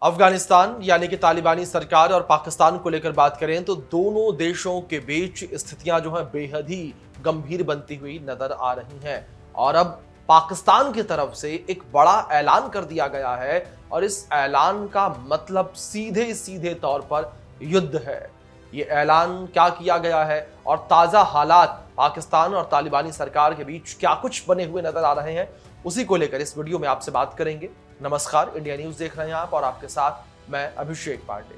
अफगानिस्तान यानी कि तालिबानी सरकार और पाकिस्तान को लेकर बात करें तो दोनों देशों के बीच स्थितियां जो है बेहद ही गंभीर बनती हुई नजर आ रही हैं। और अब पाकिस्तान की तरफ से एक बड़ा ऐलान कर दिया गया है और इस ऐलान का मतलब सीधे सीधे तौर पर युद्ध है। ये ऐलान क्या किया गया है और ताजा हालात पाकिस्तान और तालिबानी सरकार के बीच क्या कुछ बने हुए नजर आ रहे हैं, उसी को लेकर इस वीडियो में आपसे बात करेंगे। नमस्कार, इंडिया न्यूज देख रहे हैं आप और आपके साथ मैं अभिषेक पांडे।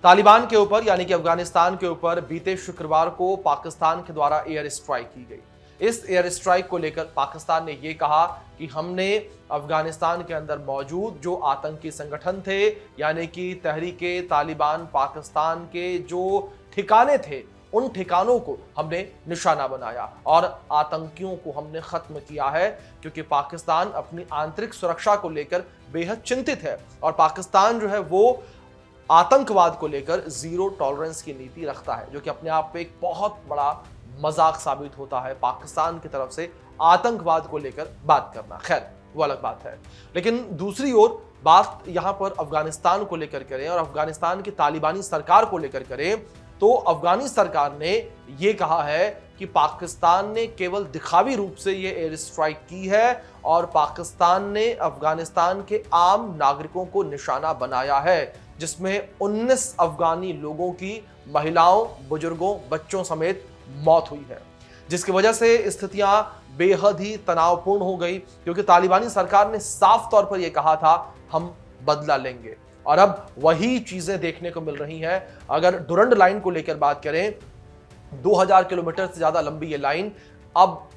तालिबान के ऊपर यानी कि अफगानिस्तान के ऊपर बीते शुक्रवार को पाकिस्तान के द्वारा एयर स्ट्राइक की गई। इस एयर स्ट्राइक को लेकर पाकिस्तान ने यह कहा कि हमने अफगानिस्तान के अंदर मौजूद जो आतंकी संगठन थे यानी कि तहरीके तालिबान पाकिस्तान के जो ठिकाने थे, उन ठिकानों को हमने निशाना बनाया और आतंकियों को हमने खत्म किया है, क्योंकि पाकिस्तान अपनी आंतरिक सुरक्षा को लेकर बेहद चिंतित है और पाकिस्तान जो है वो आतंकवाद को लेकर जीरो टॉलरेंस की नीति रखता है, जो कि अपने आप में एक बहुत बड़ा मजाक साबित होता है। पाकिस्तान की तरफ से आतंकवाद को लेकर बात करना, खैर वो अलग बात है। लेकिन दूसरी ओर बात यहां पर अफगानिस्तान को लेकर करें और अफगानिस्तान की तालिबानी सरकार को लेकर करें तो अफगानी सरकार ने यह कहा है कि पाकिस्तान ने केवल दिखावी रूप से यह एयर स्ट्राइक की है और पाकिस्तान ने अफगानिस्तान के आम नागरिकों को निशाना बनाया है, जिसमें 19 अफगानी लोगों की महिलाओं, बुजुर्गों, बच्चों समेत मौत हुई है, जिसकी वजह से स्थितियां बेहद ही तनावपूर्ण हो गई, क्योंकि तालिबानी सरकार ने साफ तौर पर यह कहा था हम बदला लेंगे। और अब वही चीजें देखने को मिल रही हैं। अगर डुरंड लाइन को लेकर बात करें, 2000 किलोमीटर से ज्यादा लंबी ये लाइन, अब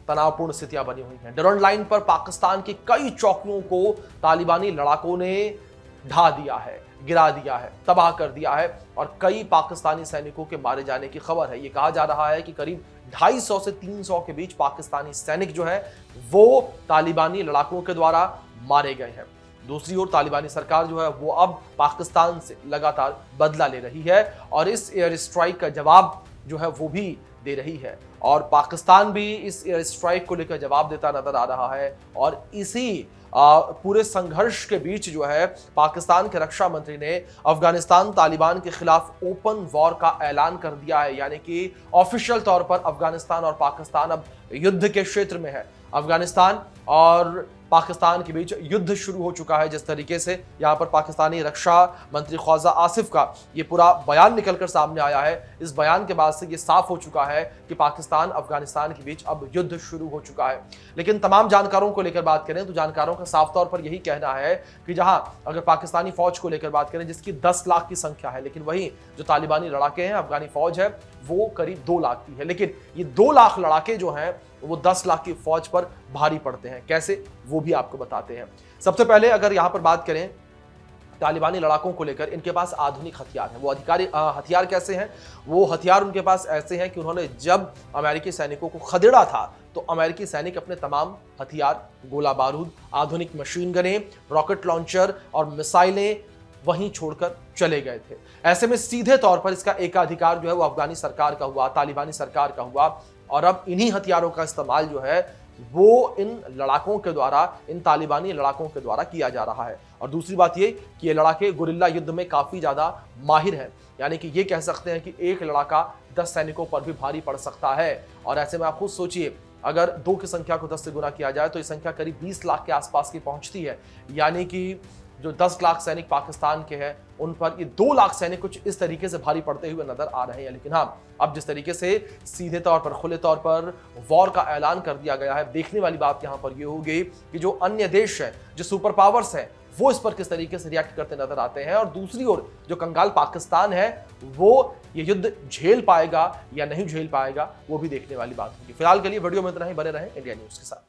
तनावपूर्ण स्थितियां बनी हुई हैं। डुरंड लाइन पर पाकिस्तान की कई चौकियों को तालिबानी लड़ाकों ने ढा दिया है, गिरा दिया है, तबाह कर दिया है और कई पाकिस्तानी सैनिकों के मारे जाने की खबर है। यह कहा जा रहा है कि करीब 250 से 300 के बीच पाकिस्तानी सैनिक जो है वो तालिबानी लड़ाकों के द्वारा मारे गए हैं। दूसरी ओर तालिबानी सरकार जो है वो अब पाकिस्तान से लगातार बदला ले रही है और इस एयर स्ट्राइक का जवाब जो है वो भी दे रही है और पाकिस्तान भी इस एयर स्ट्राइक को लेकर जवाब देता नजर आ रहा है। और इसी पूरे संघर्ष के बीच जो है पाकिस्तान के रक्षा मंत्री ने अफगानिस्तान तालिबान के खिलाफ ओपन वॉर का ऐलान कर दिया है, यानी कि ऑफिशियल तौर पर अफगानिस्तान और पाकिस्तान अब युद्ध के क्षेत्र में है। अफगानिस्तान और पाकिस्तान के बीच युद्ध शुरू हो चुका है। जिस तरीके से यहाँ पर पाकिस्तानी रक्षा मंत्री ख्वाजा आसिफ का ये पूरा बयान निकलकर सामने आया है, इस बयान के बाद से ये साफ हो चुका है कि पाकिस्तान अफगानिस्तान के बीच अब युद्ध शुरू हो चुका है। लेकिन तमाम जानकारों को लेकर बात करें तो जानकारों का साफ तौर पर यही कहना है कि जहां अगर पाकिस्तानी फौज को लेकर बात करें जिसकी 10 लाख की संख्या है, लेकिन वहीं जो तालिबानी लड़ाके हैं, अफगानी फौज है, वो करीब 2 लाख की है। लेकिन ये 2 लाख लड़ाके जो हैं वो 10 लाख की फौज पर भारी पड़ते हैं। कैसे, वो भी आपको बताते हैं। सबसे पहले अगर यहां पर बात करें तालिबानी लड़ाकों को लेकर, इनके पास आधुनिक हथियार हैं। वो हथियार कैसे हैं? वो हथियार उनके पास ऐसे हैं कि उन्होंने जब अमेरिकी सैनिकों को खदेड़ा था तो अमेरिकी सैनिक अपने तमाम हथियार, गोला बारूद, आधुनिक मशीन गनें, रॉकेट लॉन्चर और मिसाइलें वहीं छोड़कर चले गए थे। ऐसे में सीधे तौर पर इसका एकाधिकार जो है वो अफगानी सरकार का हुआ, तालिबानी सरकार का हुआ और अब इन्हीं हथियारों का इस्तेमाल जो है वो इन लड़ाकों के द्वारा, इन तालिबानी लड़ाकों के द्वारा किया जा रहा है। और दूसरी बात ये कि ये लड़ाके गुरिल्ला युद्ध में काफी ज्यादा माहिर हैं, यानी कि ये कह सकते हैं कि एक लड़ाका 10 सैनिकों पर भी भारी पड़ सकता है। और ऐसे में आप खुद सोचिए, अगर 2 की संख्या को 10 से गुना किया जाए तो ये संख्या करीब 20 लाख के आसपास की पहुंचती है, यानी कि जो 10 लाख सैनिक पाकिस्तान के हैं उन पर ये 2 लाख सैनिक कुछ इस तरीके से भारी पड़ते हुए नजर आ रहे हैं। लेकिन हाँ, अब जिस तरीके से सीधे तौर पर, खुले तौर पर वॉर का ऐलान कर दिया गया है, देखने वाली बात यहां पर ये होगी कि जो अन्य देश हैं, जो सुपर पावर्स हैं, वो इस पर किस तरीके से रिएक्ट करते नजर आते हैं और दूसरी ओर जो कंगाल पाकिस्तान है वो ये युद्ध झेल पाएगा या नहीं झेल पाएगा, वो भी देखने वाली बात होगी। फिलहाल के लिए वीडियो में इतना ही, बने रहें इंडिया न्यूज के साथ।